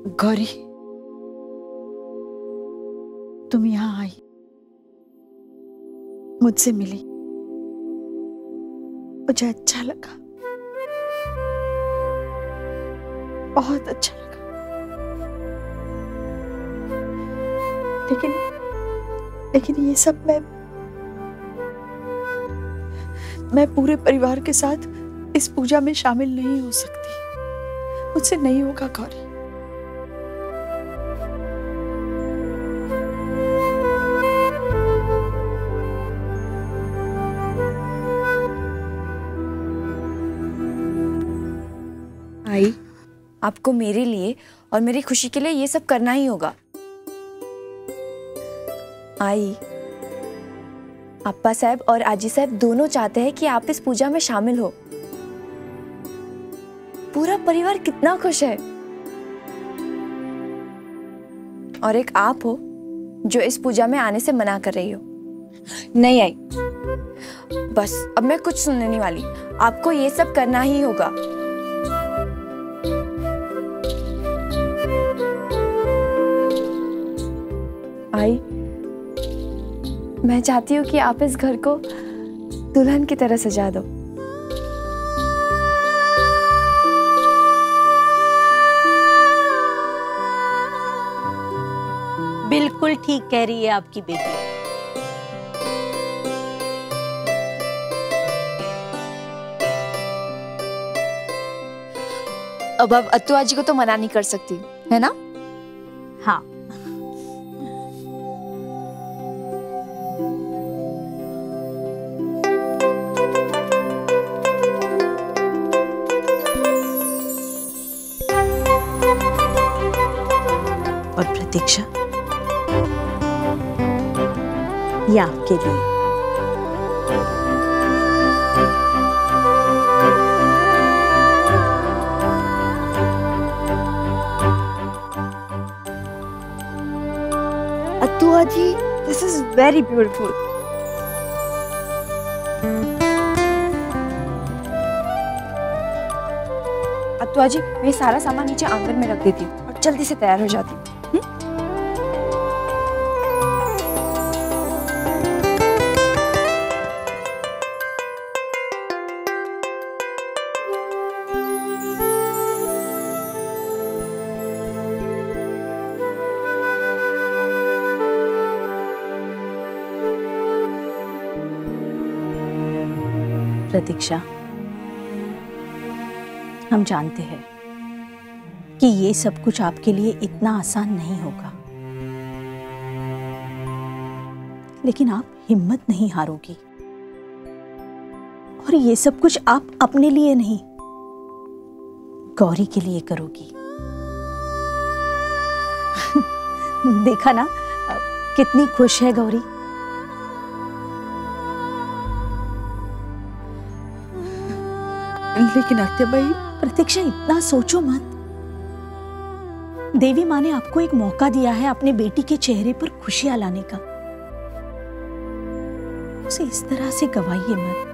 गौरी, तुम यहाँ आई, मुझसे मिली, मुझे अच्छा लगा, बहुत अच्छा लगा। लेकिन ये सब मैं पूरे परिवार के साथ इस पूजा में शामिल नहीं हो सकती। मुझसे नहीं होगा गौरी। आई, आपको मेरे लिए और मेरी खुशी के लिए ये सब करना ही होगा। आई, अप्पा साहब और आजी साहब दोनों चाहते हैं कि आप इस पूजा में शामिल हो। पूरा परिवार कितना खुश है। और एक आप हो जो इस पूजा में आने से मना कर रही हो। नहीं आई, बस अब मैं कुछ सुनने नहीं वाली। आपको ये सब करना ही होगा। आई, मैं चाहती हूँ कि आप इस घर को दुल्हन की तरह सजा दो। बिल्कुल ठीक कह रही है आपकी बेटी। अब अत्तू आजी को तो मना नहीं कर सकती, है ना? हाँ। और प्रतीक्षा, ये आपके लिए। अत्तू आजी, दिस इज वेरी ब्यूटीफुल। अत्तू आजी, मैं सारा सामान नीचे आंगन में रख देती हूँ और जल्दी से तैयार हो जाती हूँ। प्रतीक्षा, हम जानते हैं कि ये सब कुछ आपके लिए इतना आसान नहीं होगा, लेकिन आप हिम्मत नहीं हारोगी। और ये सब कुछ आप अपने लिए नहीं, गौरी के लिए करोगी। देखा ना कितनी खुश है गौरी। लेकिन अत्याबाई, प्रतीक्षा, इतना सोचो मत। देवी माँ ने आपको एक मौका दिया है अपने बेटी के चेहरे पर खुशियां लाने का। उसे इस तरह से गवाइए मत,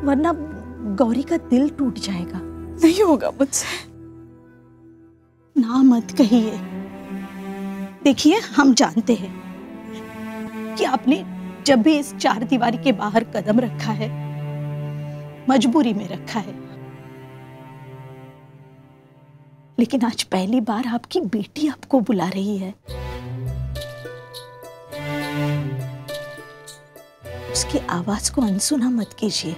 वरना गौरी का दिल टूट जाएगा। नहीं होगा मुझसे। ना मत कहिए। देखिए, हम जानते हैं कि आपने जब भी इस चार दीवारी के बाहर कदम रखा है, मजबूरी में रखा है। लेकिन आज पहली बार आपकी बेटी आपको बुला रही है। उसकी आवाज को अनसुना मत कीजिए।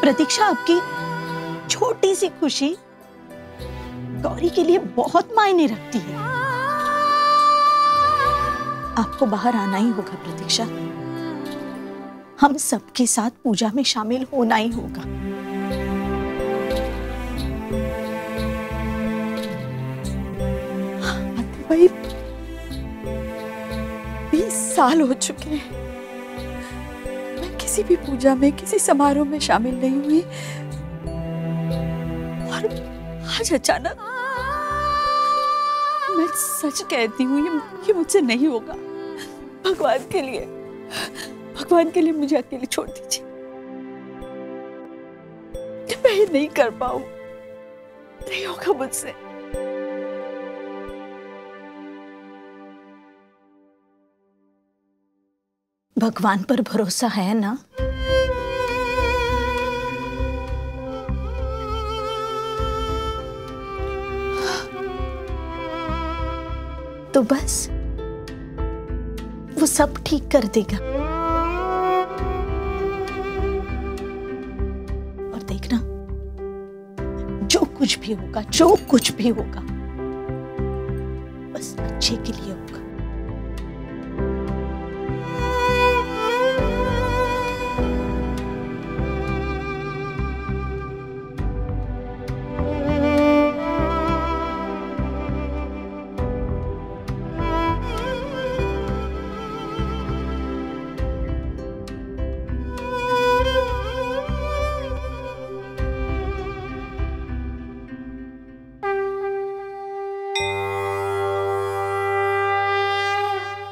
प्रतीक्षा, आपकी छोटी सी खुशी गौरी के लिए बहुत मायने रखती है। आपको बाहर आना ही होगा प्रतीक्षा। हम सबके साथ पूजा में शामिल होना ही होगा। भाई, 20 साल हो चुके हैं, मैं किसी भी पूजा में, किसी समारोह में शामिल नहीं हुई। और आज अचानक मैं सच कहती हूँ, ये मुझसे नहीं होगा। भगवान के लिए मुझे अकेले छोड़ दीजिए। मैं ये नहीं कर पाऊं, नहीं होगा मुझसे। भगवान पर भरोसा है ना? तो बस वो सब ठीक कर देगा। और देखना, जो कुछ भी होगा बस अच्छे के लिए होगा।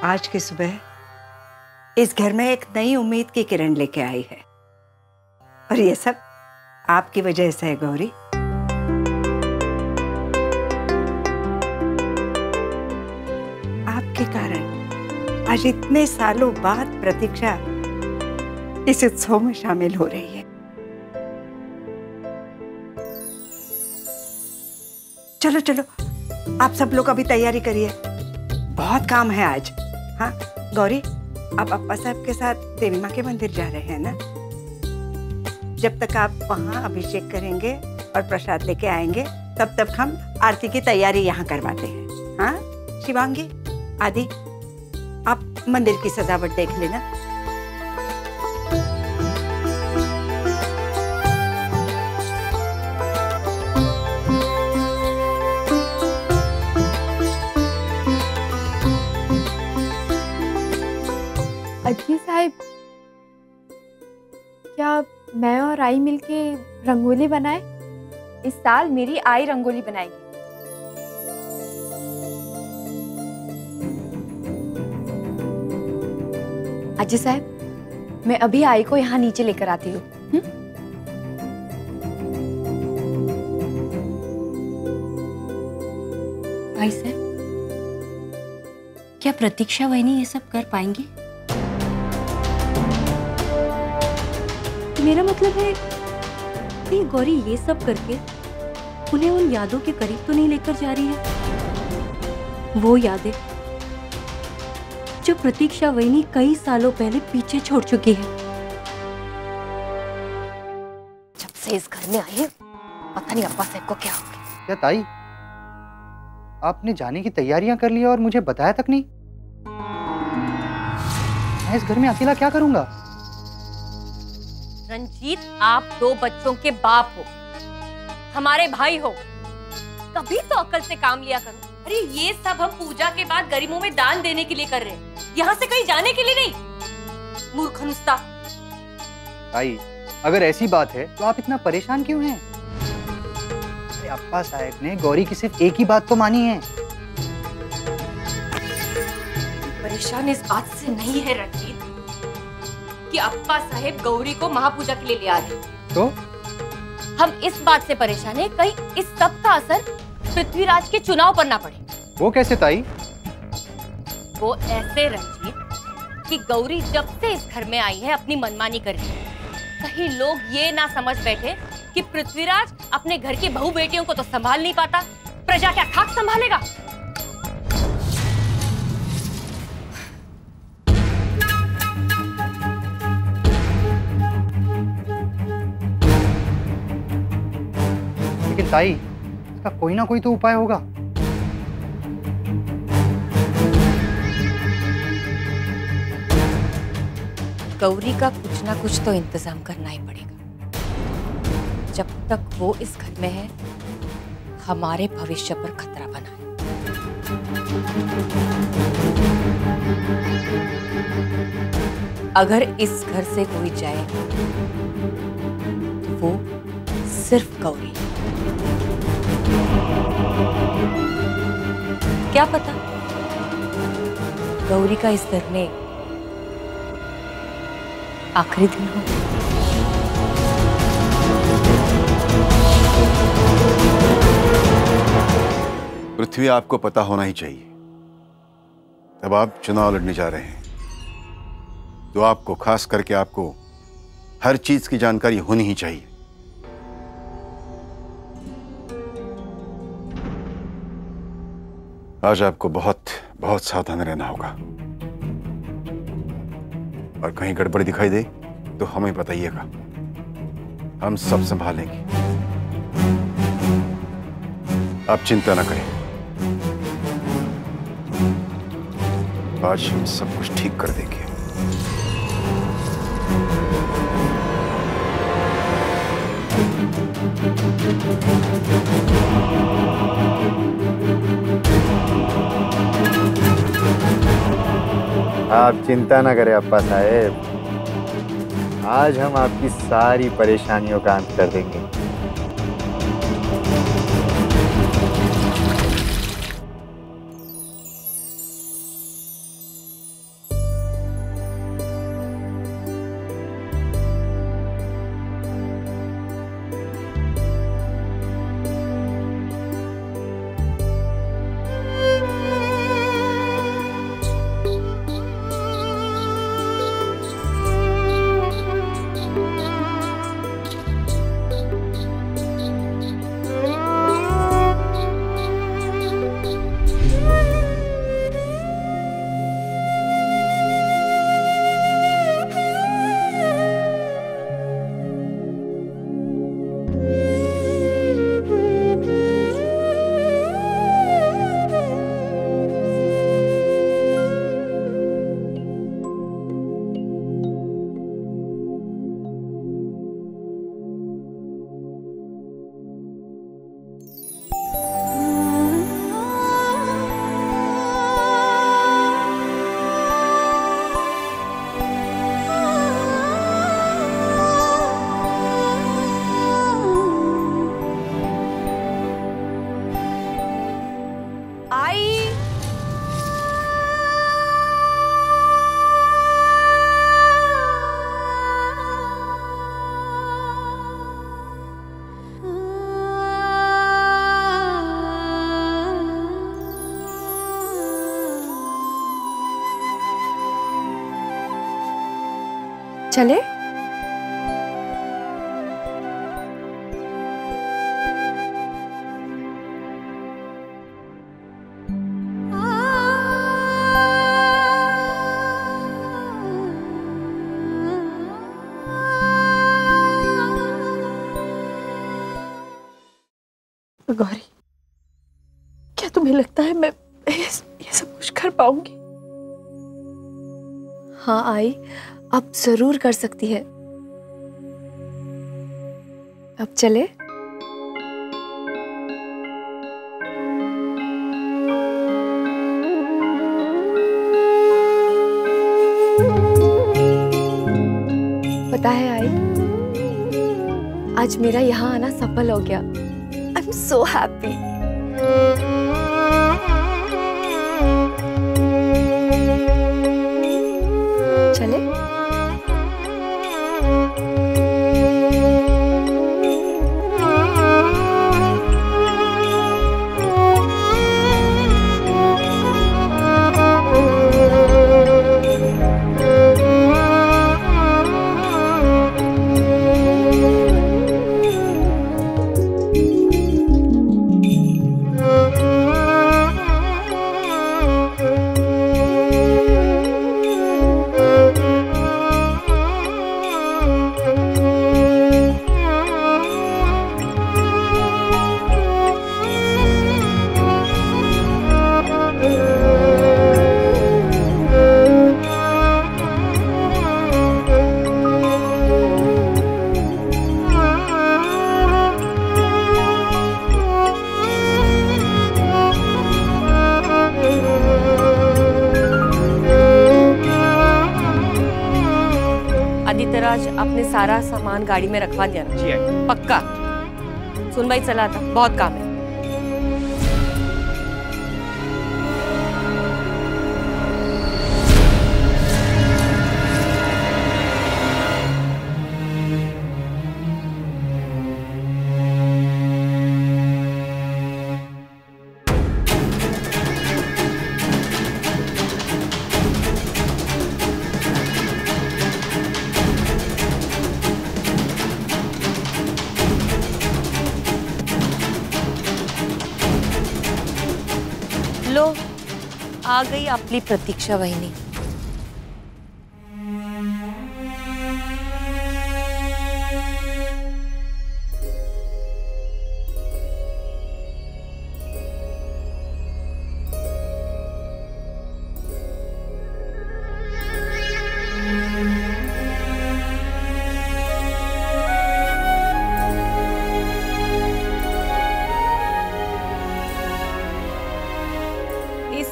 आज की सुबह इस घर में एक नई उम्मीद की किरण लेके आई है, और ये सब आपकी वजह से है गौरी। आपके कारण आज इतने सालों बाद प्रतीक्षा इस उत्सव में शामिल हो रही है। चलो चलो, आप सब लोग अभी तैयारी करिए, बहुत काम है आज। हाँ गौरी, आप अप्पा साहब के साथ देवी माँ के मंदिर जा रहे हैं ना? जब तक आप वहाँ अभिषेक करेंगे और प्रसाद लेके आएंगे, तब तक हम आरती की तैयारी यहाँ करवाते हैं। हाँ शिवांगी, आदि, आप मंदिर की सजावट देख लेना। अजी साहब, क्या मैं और आई मिलके रंगोली बनाए? इस साल मेरी आई रंगोली बनाएगी। अजी साहब, मैं अभी आई को यहाँ नीचे लेकर आती हूँ। भाई साहब, क्या प्रतीक्षा वहिनी ये सब कर पाएंगी? मेरा मतलब है कि गौरी ये सब करके उन्हें उन यादों के करीब तो नहीं लेकर जा रही है, वो यादें जो प्रतीक्षा वहिनी कई सालों पहले पीछे छोड़ चुकी है। जब से इस घर में आई है, पता नहीं अब्बा साहब को क्या हो गया। क्या ताई, आपने जाने की तैयारियां कर ली और मुझे बताया तक नहीं? मैं इस घर में अकेला क्या करूंगा? रंजीत, आप 2 बच्चों के बाप हो, हमारे भाई हो, कभी तो अक्ल से काम लिया करो। अरे ये सब हम पूजा के बाद गरीबों में दान देने के लिए कर रहे हैं, यहाँ से कहीं जाने के लिए नहीं। मूर्खनुस्ता। ताई, अगर ऐसी बात है तो आप इतना परेशान क्यों हैं? अरे अप्पा साहब ने गौरी की सिर्फ एक ही बात तो मानी है। परेशान इस बात से नहीं है रंजीत कि अप्पा साहेब गौरी को महापूजा के लिए ले आ रहे हैं। तो हम इस बात से परेशान हैं कहीं इस सब का असर पृथ्वीराज के चुनाव पर ना पड़े। वो कैसे ताई? वो ऐसे रंजीत कि गौरी जब से इस घर में आई है अपनी मनमानी कर रही है। कहीं लोग ये ना समझ बैठे कि पृथ्वीराज अपने घर की बहू बेटियों को तो संभाल नहीं पाता, प्रजा क्या खाक संभालेगा? लेकिन ताई, इसका कोई ना कोई तो उपाय होगा। गौरी का कुछ ना कुछ तो इंतजाम करना ही पड़ेगा। जब तक वो इस घर में है, हमारे भविष्य पर खतरा बना है। अगर इस घर से कोई जाए तो वो सिर्फ गौरी। क्या पता गौरी का इस घर में आखिरी दिन हो। पृथ्वी, आपको पता होना ही चाहिए, तब आप चुनाव लड़ने जा रहे हैं तो आपको, खास करके आपको, हर चीज की जानकारी होनी ही चाहिए। आज आपको बहुत बहुत सावधान रहना होगा, और कहीं गड़बड़ी दिखाई दे तो हमें बताइएगा, हम सब संभालेंगे। आप चिंता ना करें, आज हम सब कुछ ठीक कर देंगे। आप चिंता ना करें अप्पा साहेब, आज हम आपकी सारी परेशानियों का अंत कर देंगे। चले? गौरी, क्या तुम्हें लगता है मैं ये सब कुछ कर पाऊंगी? हाँ आई, अब जरूर कर सकती है। अब चले? पता है आई, आज मेरा यहाँ आना सफल हो गया। I am so happy. चले? आदित्यराज, अपने सारा सामान गाड़ी में रखवा दिया ना? जी आई। पक्का? सुन भाई, चला था, बहुत काम है। लो, आ गई आपली प्रतीक्षा वहिनी।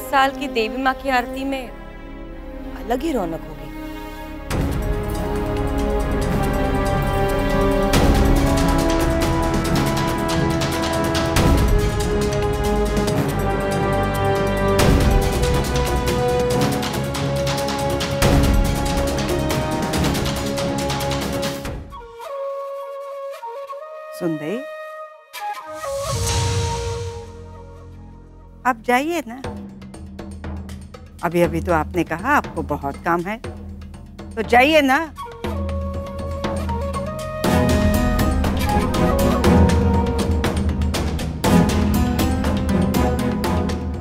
साल की देवी माँ की आरती में अलग ही रौनक होगी। सुंदरी, आप जाइए ना। अभी अभी तो आपने कहा आपको बहुत काम है, तो जाइए ना।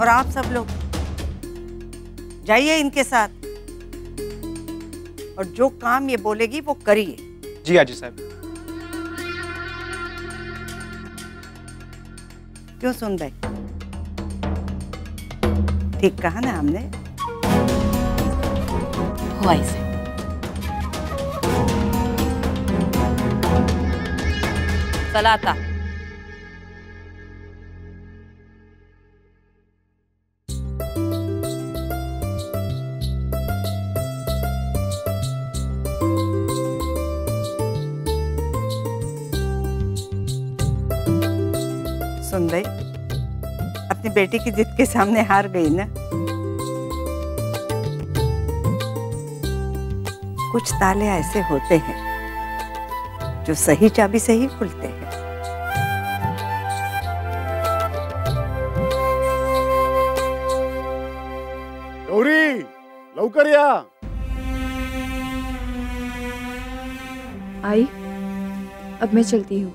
और आप सब लोग जाइए इनके साथ, और जो काम ये बोलेगी वो करिए। जी आजी साहब। क्यों सुंदर, ठीक कहा ना हमने? हुआ इसे। सलाता। सुंदर, अपनी बेटी की जिद के सामने हार गई ना। कुछ ताले ऐसे होते हैं जो सही चाबी से ही खुलते हैं। गौरी, लवकर या। आई, अब मैं चलती हूँ।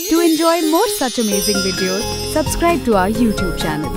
To enjoy more such amazing videos, subscribe to our YouTube channel.